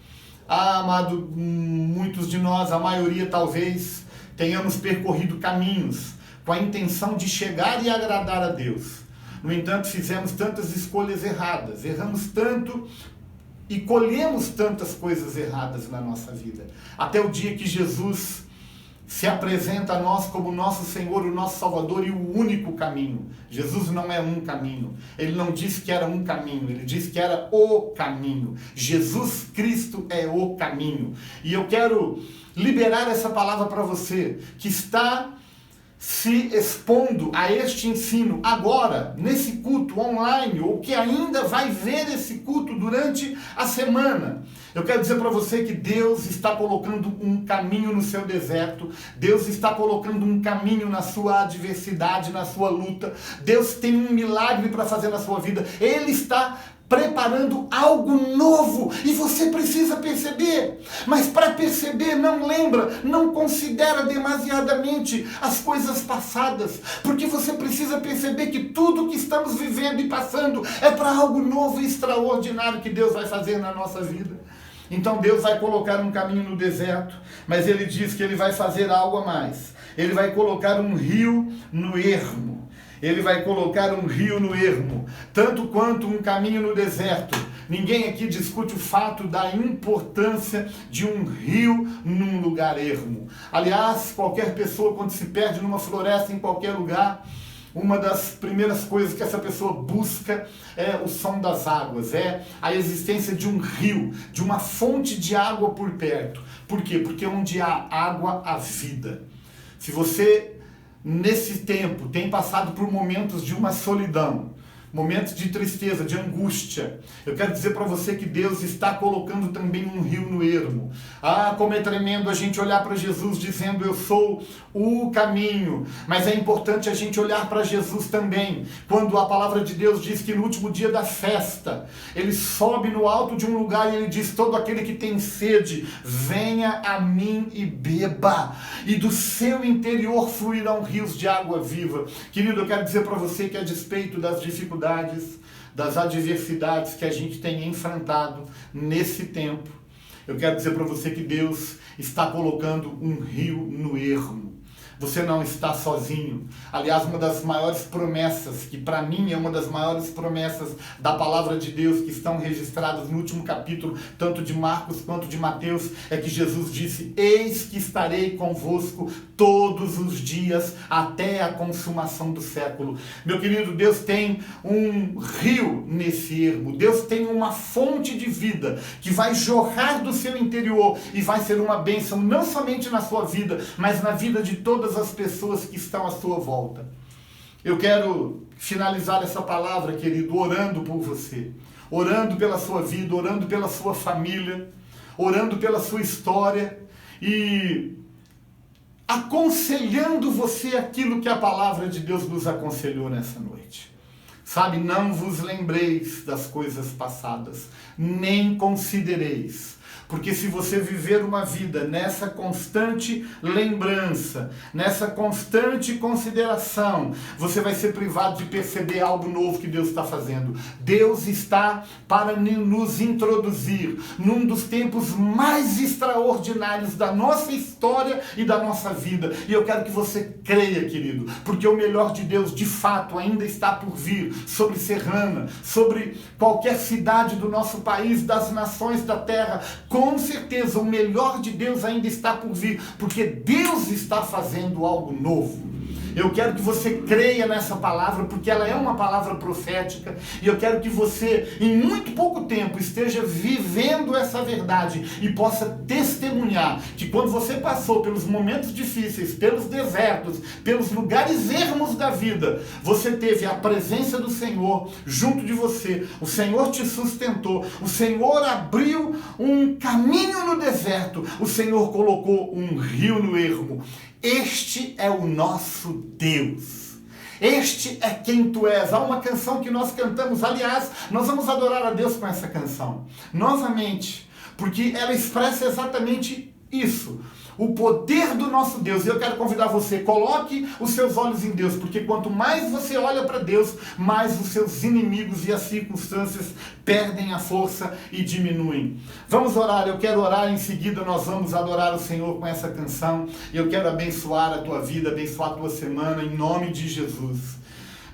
Amado, muitos de nós, a maioria talvez, tenhamos percorrido caminhos com a intenção de chegar e agradar a Deus. No entanto, fizemos tantas escolhas erradas, erramos tanto e colhemos tantas coisas erradas na nossa vida. Até o dia que Jesus se apresenta a nós como nosso Senhor, o nosso Salvador e o único caminho. Jesus não é um caminho. Ele não disse que era um caminho, ele disse que era o caminho. Jesus Cristo é o caminho. E eu quero liberar essa palavra para você, que está se expondo a este ensino agora, nesse culto online, ou que ainda vai ver esse culto durante a semana. Eu quero dizer para você que Deus está colocando um caminho no seu deserto, Deus está colocando um caminho na sua adversidade, na sua luta. Deus tem um milagre para fazer na sua vida. Ele está preparando algo novo e você precisa perceber. Mas para perceber, não lembra, não considera demasiadamente as coisas passadas, porque você precisa perceber que tudo que estamos vivendo e passando é para algo novo e extraordinário que Deus vai fazer na nossa vida. Então Deus vai colocar um caminho no deserto, mas Ele diz que Ele vai fazer algo a mais. Ele vai colocar um rio no ermo. Ele vai colocar um rio no ermo, tanto quanto um caminho no deserto. Ninguém aqui discute o fato da importância de um rio num lugar ermo. Aliás, qualquer pessoa, quando se perde numa floresta, em qualquer lugar, uma das primeiras coisas que essa pessoa busca é o som das águas, é a existência de um rio, de uma fonte de água por perto. Por quê? Porque onde há água, há vida. Se você, nesse tempo, tem passado por momentos de uma solidão, momentos de tristeza, de angústia, eu quero dizer para você que Deus está colocando também um rio no ermo. Como é tremendo a gente olhar para Jesus dizendo eu sou o caminho, mas é importante a gente olhar para Jesus também, quando a palavra de Deus diz que no último dia da festa, Ele sobe no alto de um lugar e Ele diz, todo aquele que tem sede, venha a mim e beba, e do seu interior fluirão rios de água viva. Querido, eu quero dizer para você que a despeito das dificuldades, das adversidades que a gente tem enfrentado nesse tempo, eu quero dizer para você que Deus está colocando um rio no ermo. Você não está sozinho. Aliás, uma das maiores promessas, que para mim é uma das maiores promessas da palavra de Deus, que estão registradas no último capítulo, tanto de Marcos quanto de Mateus, é que Jesus disse, eis que estarei convosco todos os dias até a consumação do século. Meu querido, Deus tem um rio nesse ermo. Deus tem uma fonte de vida que vai jorrar do seu interior e vai ser uma bênção não somente na sua vida, mas na vida de todas as pessoas que estão à sua volta. Eu quero finalizar essa palavra, querido, orando por você, orando pela sua vida, orando pela sua família, orando pela sua história e aconselhando você aquilo que a palavra de Deus nos aconselhou nessa noite. Sabe, não vos lembreis das coisas passadas, nem considereis. Porque se você viver uma vida nessa constante lembrança, nessa constante consideração, você vai ser privado de perceber algo novo que Deus está fazendo. Deus está para nos introduzir num dos tempos mais extraordinários da nossa história e da nossa vida. E eu quero que você creia, querido, porque o melhor de Deus, de fato, ainda está por vir. sobre Serrana, sobre qualquer cidade do nosso país, das nações da terra. Com certeza o melhor de Deus ainda está por vir, porque Deus está fazendo algo novo. Eu quero que você creia nessa palavra, porque ela é uma palavra profética, e eu quero que você, em muito pouco tempo, esteja vivendo essa verdade e possa testemunhar que quando você passou pelos momentos difíceis, pelos desertos, pelos lugares ermos da vida, você teve a presença do Senhor junto de você, o Senhor te sustentou, o Senhor abriu um caminho no deserto, o Senhor colocou um rio no ermo. Este é o nosso Deus. Este é quem tu és. Há uma canção que nós cantamos, aliás, nós vamos adorar a Deus com essa canção, novamente, porque ela expressa exatamente isso, o poder do nosso Deus. E eu quero convidar você, coloque os seus olhos em Deus, porque quanto mais você olha para Deus, mais os seus inimigos e as circunstâncias perdem a força e diminuem. Vamos orar, eu quero orar, em seguida nós vamos adorar o Senhor com essa canção. Eu quero abençoar a tua vida, abençoar a tua semana, em nome de Jesus.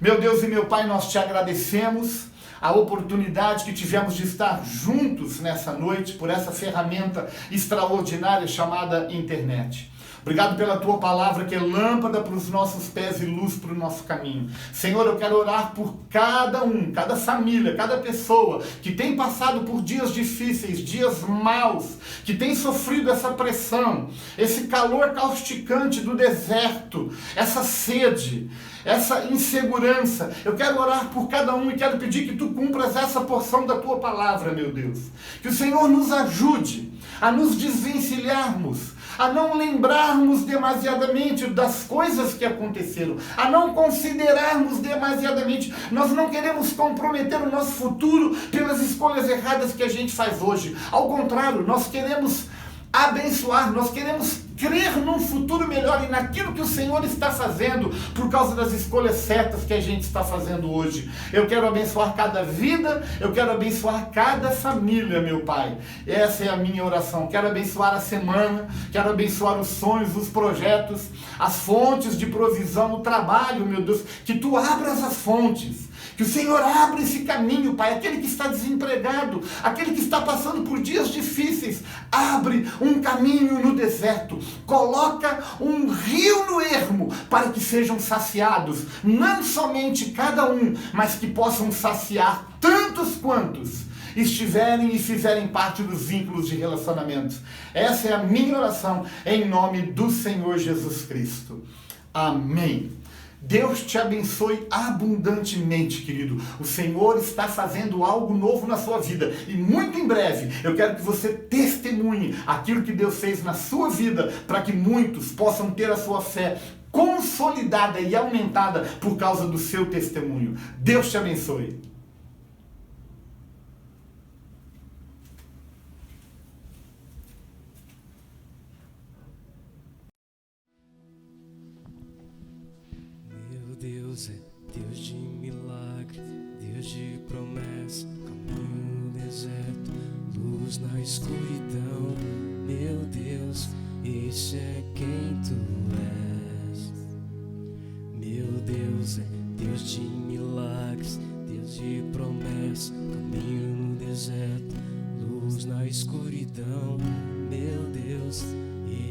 Meu Deus e meu Pai, nós te agradecemos a oportunidade que tivemos de estar juntos nessa noite, por essa ferramenta extraordinária chamada internet. Obrigado pela tua palavra, que é lâmpada para os nossos pés e luz para o nosso caminho. Senhor, eu quero orar por cada um, cada família, cada pessoa que tem passado por dias difíceis, dias maus, que tem sofrido essa pressão, esse calor causticante do deserto, essa sede, essa insegurança. Eu quero orar por cada um e quero pedir que tu cumpras essa porção da tua palavra, meu Deus. Que o Senhor nos ajude a nos desvencilharmos, a não lembrarmos demasiadamente das coisas que aconteceram, a não considerarmos demasiadamente. Nós não queremos comprometer o nosso futuro pelas escolhas erradas que a gente faz hoje. Ao contrário, nós queremos abençoar, nós queremos crer num futuro melhor e naquilo que o Senhor está fazendo por causa das escolhas certas que a gente está fazendo hoje. Eu quero abençoar cada vida, eu quero abençoar cada família, meu Pai. Essa é a minha oração. Quero abençoar a semana, quero abençoar os sonhos, os projetos, as fontes de provisão, o trabalho, meu Deus, que tu abras as fontes. Que o Senhor abra esse caminho, Pai. Aquele que está desempregado, aquele que está passando por dias difíceis, abre um caminho no deserto. Coloca um rio no ermo para que sejam saciados, não somente cada um, mas que possam saciar tantos quantos estiverem e fizerem parte dos vínculos de relacionamento. Essa é a minha oração em nome do Senhor Jesus Cristo. Amém. Deus te abençoe abundantemente, querido. O Senhor está fazendo algo novo na sua vida. E muito em breve, eu quero que você testemunhe aquilo que Deus fez na sua vida, para que muitos possam ter a sua fé consolidada e aumentada por causa do seu testemunho. Deus te abençoe. Deus é Deus de milagre, Deus de promessa, caminho no deserto, luz na escuridão. Meu Deus, esse é quem tu és. Meu Deus é Deus de milagres, Deus de promessa, caminho no deserto, luz na escuridão. Meu Deus,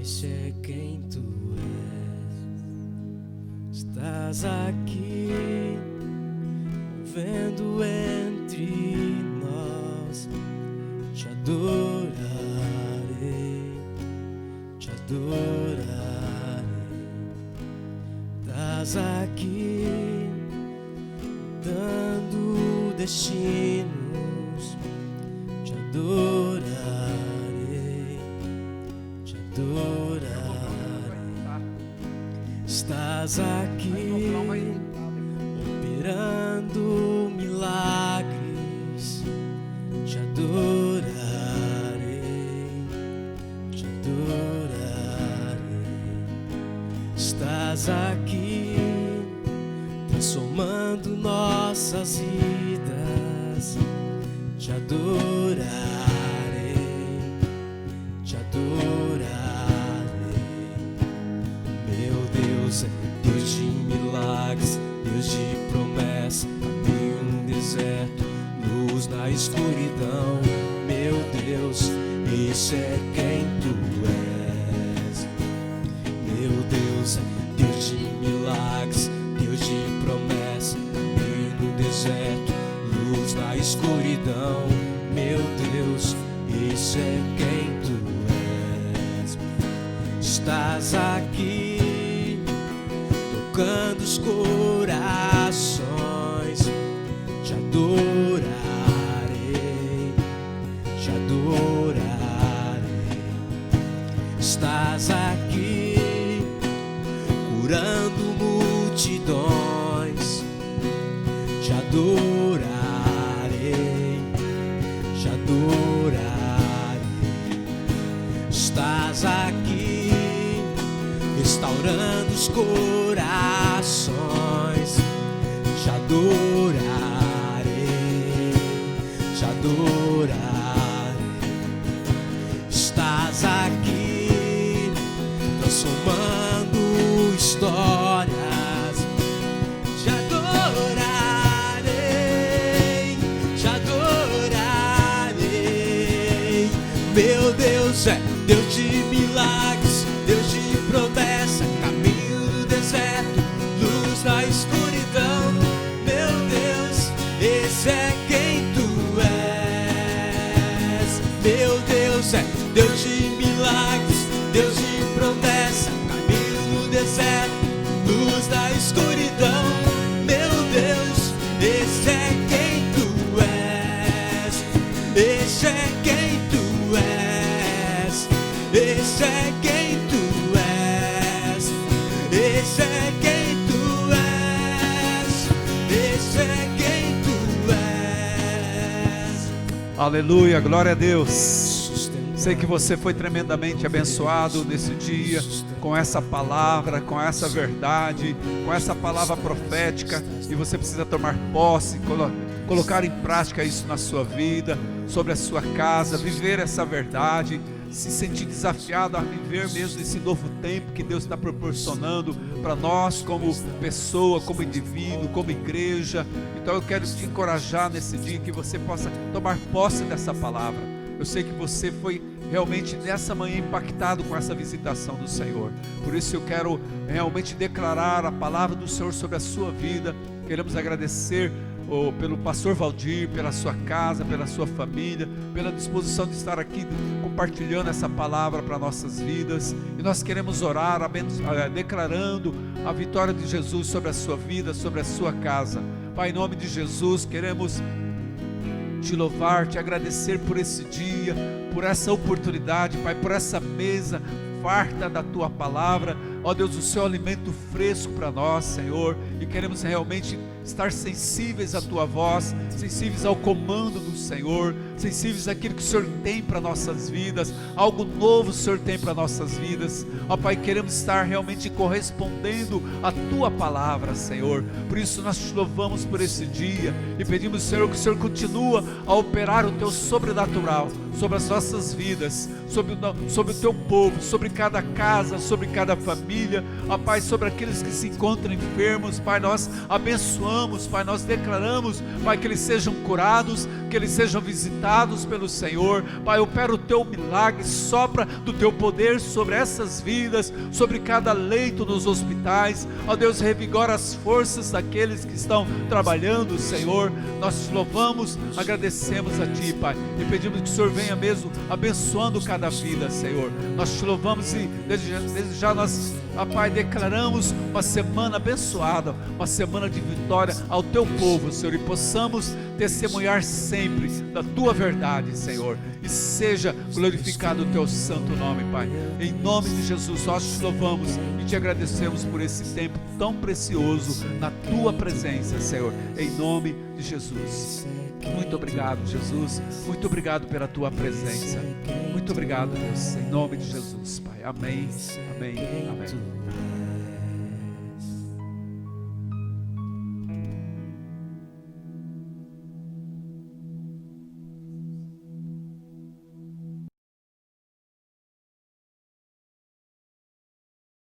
esse é quem tu és. Estás aqui, movendo entre nós. Te adorarei, te adorarei. Estás aqui, dando destinos. Te adorarei, te adorarei. Estás aqui, operando milagres. Te adorarei, te adorarei. Estás aqui, transformando nossas vidas. Te adorarei, te adorarei. Meu Deus é Deus de milagres, Deus de promessa, caminho escuridão. Meu Deus, esse é quem tu és. Meu Deus, Deus de milagres, Deus de promessa, e no deserto, luz na escuridão. Meu Deus, esse é quem tu és. Estás aqui, tocando os corações. Te adorarei, te adorarei. Estás aqui, curando multidões. Te adorarei, te adorarei. Estás aqui, restaurando os corações. Te adorarei, te adorarei. Estás aqui, transformando histórias. Te adorarei, te adorarei. Meu Deus é Deus de milagres, Deus de promessa, caminho no deserto, luz na escuridão. Meu Deus, esse é quem tu és. Meu Deus é Deus de milagres, Deus de promessa, caminho no deserto, luz na escuridão. Meu Deus, esse é quem tu és. Esse é quem tu és. Esse é quem tu és. Esse é quem tu és. Esse é quem tu és. Aleluia, glória a Deus. Sei que você foi tremendamente abençoado nesse dia, com essa palavra, com essa verdade, com essa palavra profética, e você precisa tomar posse, colocar em prática isso na sua vida, sobre a sua casa, viver essa verdade, se sentir desafiado a viver mesmo esse novo tempo que Deus está proporcionando para nós como pessoa, como indivíduo, como igreja. Então eu quero te encorajar nesse dia que você possa tomar posse dessa palavra. Eu sei que você foi realmente nessa manhã impactado com essa visitação do Senhor. Por isso eu quero realmente declarar a palavra do Senhor sobre a sua vida. Queremos agradecer pelo pastor Valdir, pela sua casa, pela sua família, pela disposição de estar aqui compartilhando essa palavra para nossas vidas. E nós queremos orar declarando a vitória de Jesus sobre a sua vida, sobre a sua casa. Pai, em nome de Jesus, queremos te louvar, te agradecer por esse dia, por essa oportunidade, Pai, por essa mesa farta da tua palavra, ó Deus, o seu alimento fresco para nós, Senhor, e queremos realmente estar sensíveis à tua voz, sensíveis ao comando do Senhor, sensíveis àquilo que o Senhor tem para nossas vidas, algo novo o Senhor tem para nossas vidas, ó Pai, queremos estar realmente correspondendo à tua palavra, Senhor. Por isso nós te louvamos por esse dia e pedimos, Senhor, que o Senhor continua a operar o teu sobrenatural sobre as nossas vidas, sobre o teu povo, sobre cada casa, sobre cada família, ó Pai, sobre aqueles que se encontram enfermos, Pai, nós abençoamos, Pai, nós declaramos, Pai, que eles sejam curados, que eles sejam visitados pelo Senhor, Pai, opera o teu milagre, sopra do teu poder sobre essas vidas, sobre cada leito nos hospitais, ó Deus, revigora as forças daqueles que estão trabalhando, Senhor. Nós te louvamos, agradecemos a Ti, Pai, e pedimos que o Senhor venha mesmo abençoando cada vida, Senhor. Nós te louvamos e desde já nós, ó Pai, declaramos uma semana abençoada, uma semana de vitória ao teu povo, Senhor, e possamos testemunhar sempre da tua verdade, Senhor, e seja glorificado o teu santo nome, Pai. Em nome de Jesus nós te louvamos e te agradecemos por esse tempo tão precioso na tua presença, Senhor, em nome de Jesus. Muito obrigado, Jesus, muito obrigado pela tua presença, muito obrigado, Deus, em nome de Jesus, Pai. Amém, amém, amém.